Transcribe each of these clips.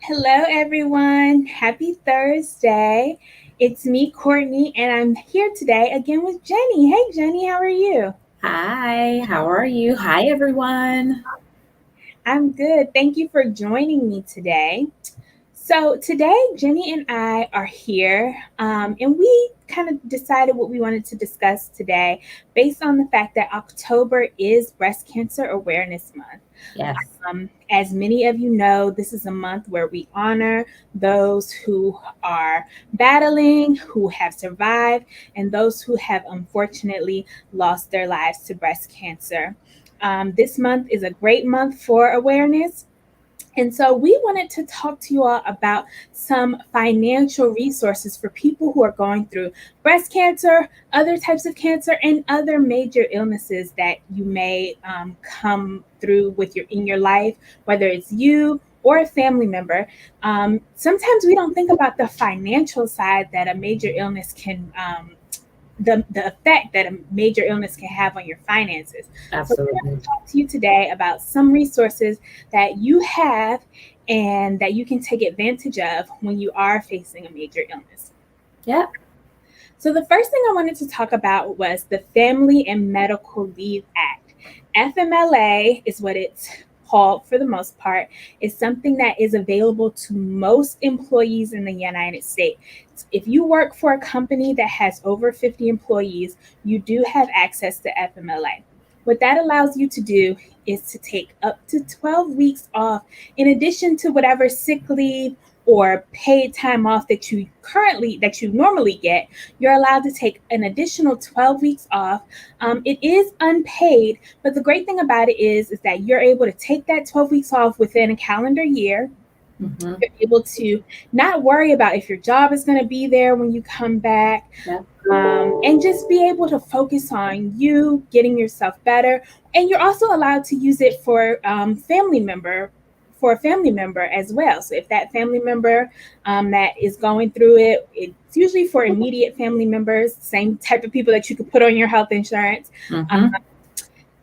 Hello, everyone. Happy Thursday. It's me, Courtney, and I'm here today again with Jenny. Hey, Jenny, how are you? Hi, how are you? Hi, everyone. I'm good. Thank you for joining me today. So, today, Jenny and I are here, and we kind of decided what we wanted to discuss today based on the fact that October is Breast Cancer Awareness Month. Yes, As many of you know, this is a month where we honor those who are battling, who have survived, and those who have unfortunately lost their lives to breast cancer. This month is a great month for awareness. And so we wanted to talk to you all about some financial resources for people who are going through breast cancer, other types of cancer, and other major illnesses that you may come through with in your life, whether it's you or a family member. Sometimes we don't think about the financial side that a major illness can the effect that a major illness can have on your finances. So we're going absolutely. to talk to you today about some resources that you have and that you can take advantage of when you are facing a major illness. Yeah, So the first thing I wanted to talk about was the Family and Medical Leave Act. FMLA is what it's called for the most part. It's something that is available to most employees in the United States. If you work for a company that has over 50 employees, you do have access to FMLA. What that allows you to do is to take up to 12 weeks off in addition to whatever sick leave or paid time off that you normally get. You're allowed to take an additional 12 weeks off. It is unpaid, but the great thing about it is that you're able to take that 12 weeks off within a calendar year. hmm You're able to not worry about if your job is going to be there when you come back, yeah, and just be able to focus on you getting yourself better. And you're also allowed to use it for a family member as well. So if that family member that is going through it, it's usually for immediate family members, same type of people that you could put on your health insurance. Um, hmm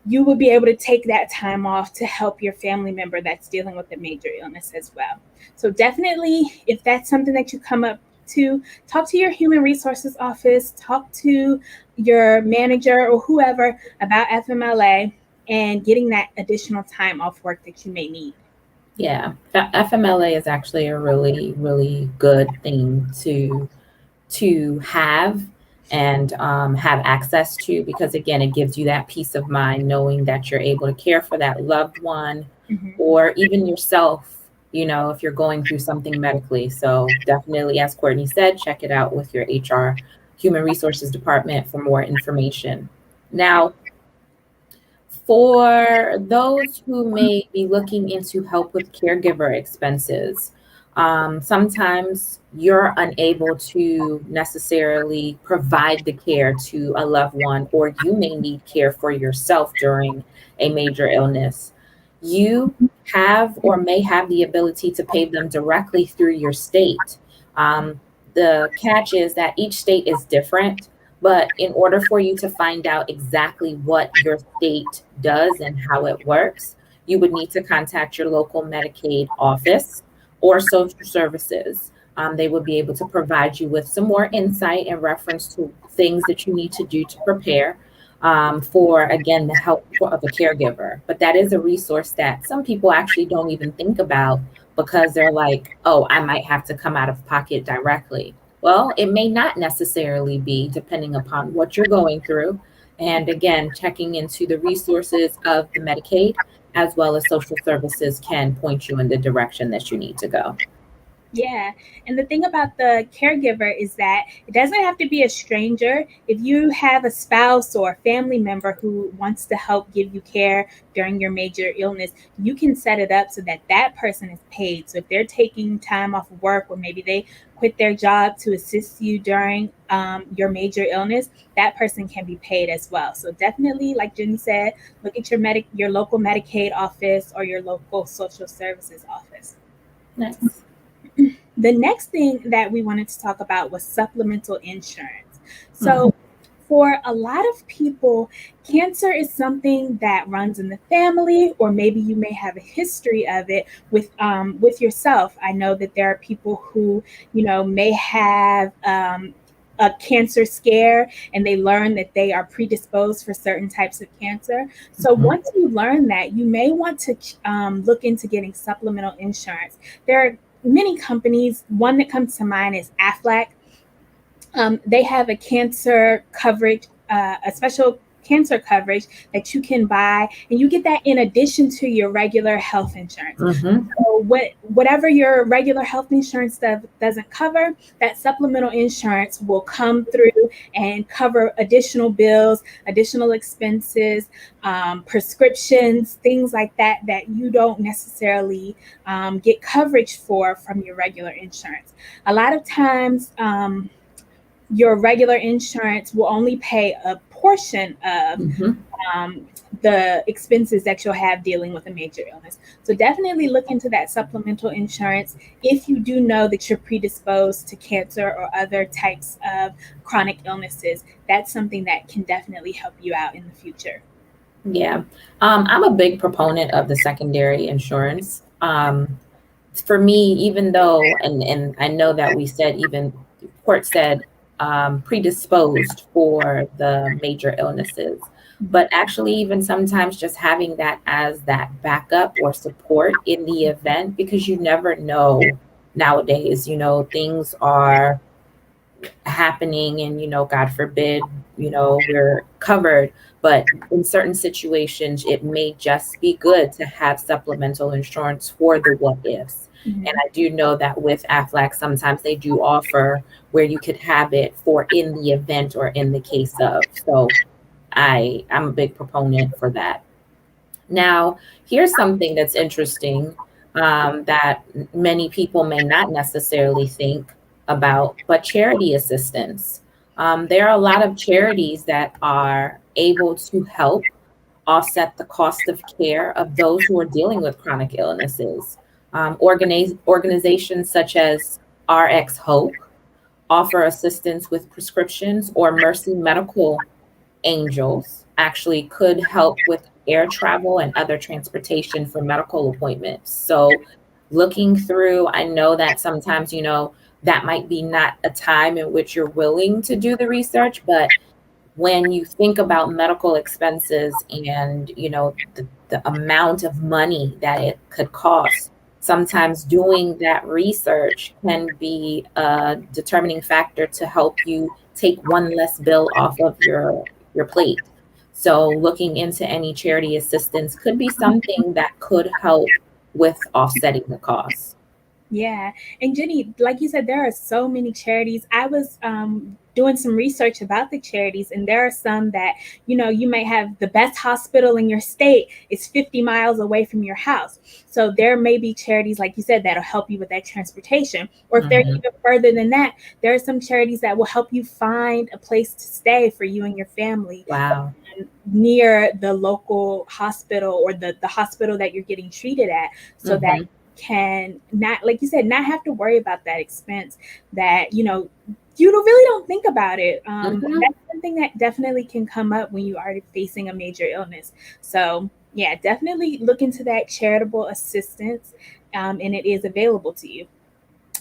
you would be able to take that time off to help your family member that's dealing with a major illness as well. So definitely, if that's something that you come up to, talk to your human resources office, talk to your manager or whoever about FMLA and getting that additional time off work that you may need. yeah. FMLA is actually a really, really good thing to have and have access to because again, it gives you that peace of mind knowing that you're able to care for that loved one Mhm. or even yourself. If you're going through something medically. So definitely, as Courtney said, check it out with your HR, Human Resources Department for more information. Now, for those who may be looking into help with caregiver expenses, sometimes you're unable to necessarily provide the care to a loved one, or you may need care for yourself during a major illness. You have or may have the ability to pay them directly through your state. The catch is that each state is different, but in order for you to find out exactly what your state does and how it works, you would need to contact your local Medicaid office or social services. They would be able to provide you with some more insight in reference to things that you need to do to prepare for, again, the help of a caregiver. But that is a resource that some people actually don't even think about because they're like, oh, I might have to come out of pocket directly. Well, it may not necessarily be, depending upon what you're going through. And again, checking into the resources of the Medicaid as well as social services can point you in the direction that you need to go. Yeah. And the thing about the caregiver is that it doesn't have to be a stranger. If you have a spouse or a family member who wants to help give you care during your major illness, you can set it up so that that person is paid. So if they're taking time off of work or maybe they quit their job to assist you during your major illness, that person can be paid as well. So definitely, like Jenny said, look at your local Medicaid office or your local social services office. Nice. The next thing that we wanted to talk about was supplemental insurance. Mhm. So, for a lot of people, cancer is something that runs in the family, or maybe you may have a history of it with yourself. I know that there are people who, may have a cancer scare, and they learn that they are predisposed for certain types of cancer. So Mhm. once you learn that, you may want to look into getting supplemental insurance. There are many companies. One that comes to mind is Aflac. They have a cancer coverage, a special cancer coverage that you can buy, and you get that in addition to your regular health insurance. Mhm. So whatever your regular health insurance doesn't cover, that supplemental insurance will come through and cover additional bills, additional expenses, prescriptions, things like that that you don't necessarily get coverage for from your regular insurance. A lot of times, your regular insurance will only pay a portion of Mhm. um, the expenses that you'll have dealing with a major illness. So definitely look into that supplemental insurance if you do know that you're predisposed to cancer or other types of chronic illnesses. That's something that can definitely help you out in the future. Yeah. I'm a big proponent of the secondary insurance. For me, even though, and I know that we said, even court said, predisposed for the major illnesses, but actually even sometimes just having that as that backup or support in the event, because you never know nowadays, things are happening, and God forbid, we're covered, but in certain situations it may just be good to have supplemental insurance for the what ifs. And Mhm. I do know that with Aflac, sometimes they do offer where you could have it for in the event or in the case of. So I'm a big proponent for that. Now, here's something that's interesting, that many people may not necessarily think about, but charity assistance. There are a lot of charities that are able to help offset the cost of care of those who are dealing with chronic illnesses. Organizations such as RX Hope offer assistance with prescriptions, or Mercy Medical Angels actually could help with air travel and other transportation for medical appointments. So looking through, I know that sometimes, that might be not a time in which you're willing to do the research, but when you think about medical expenses and, the amount of money that it could cost, sometimes doing that research can be a determining factor to help you take one less bill off of your plate. So looking into any charity assistance could be something that could help with offsetting the costs. Yeah. And Jenny, like you said, there are so many charities. I was doing some research about the charities, and there are some that, you may have the best hospital in your state is 50 miles away from your house. So there may be charities, like you said, that'll help you with that transportation. Or if they're Mhm. even further than that, there are some charities that will help you find a place to stay for you and your family Wow. near the local hospital, or the hospital that you're getting treated at, so that Mhm. can not, like you said, not have to worry about that expense that you don't think about it. But Mhm. that's something that definitely can come up when you are facing a major illness. So yeah, definitely look into that charitable assistance, and it is available to you.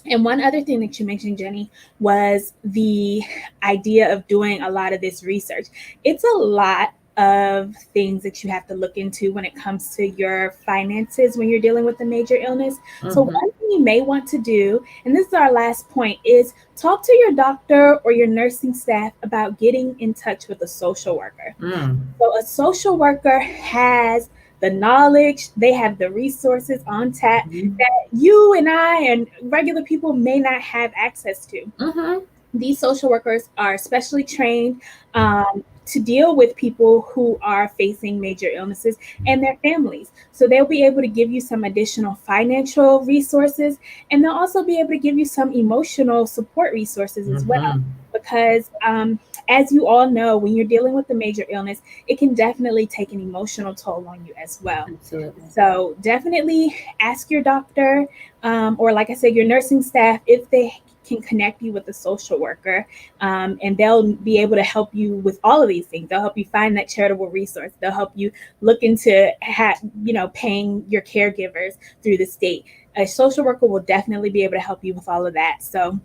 And one other thing that you mentioned, Jenny, was the idea of doing a lot of this research. It's a lot of things that you have to look into when it comes to your finances when you're dealing with a major illness. So, Mhm. one thing you may want to do, and this is our last point, is talk to your doctor or your nursing staff about getting in touch with a social worker. Mm. So a social worker has the knowledge, they have the resources on tap Mhm. that you and I and regular people may not have access to. Mhm. These social workers are specially trained to deal with people who are facing major illnesses and their families. So they'll be able to give you some additional financial resources, and they'll also be able to give you some emotional support resources as well. Mhm. Because as you all know, when you're dealing with a major illness, it can definitely take an emotional toll on you as well. Absolutely. So definitely ask your doctor, or like I said, your nursing staff, if they can connect you with a social worker, and they'll be able to help you with all of these things. They'll help you find that charitable resource. They'll help you look into paying your caregivers through the state. A social worker will definitely be able to help you with all of that. So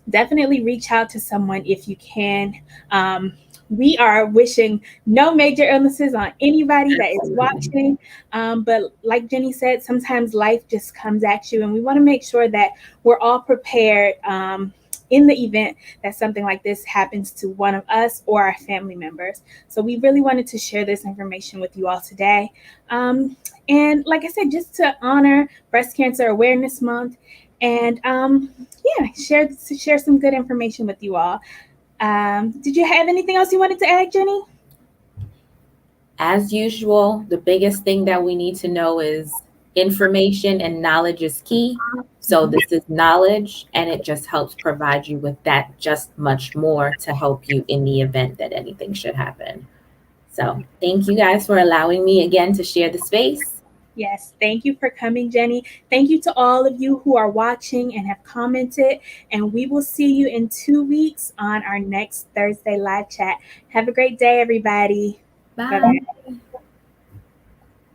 definitely reach out to someone if you can. We are wishing no major illnesses on anybody that is watching. But like Jenny said, sometimes life just comes at you, and we want to make sure that we're all prepared in the event that something like this happens to one of us or our family members. So we really wanted to share this information with you all today. And like I said, just to honor Breast Cancer Awareness Month, and share some good information with you all. Did you have anything else you wanted to add, Jenny? As usual, the biggest thing that we need to know is information and knowledge is key. So this is knowledge, and it just helps provide you with that just much more to help you in the event that anything should happen. So thank you guys for allowing me again to share the space. Yes, thank you for coming, Jenny. Thank you to all of you who are watching and have commented. And we will see you in 2 weeks on our next Thursday live chat. Have a great day, everybody. Bye. Bye-bye.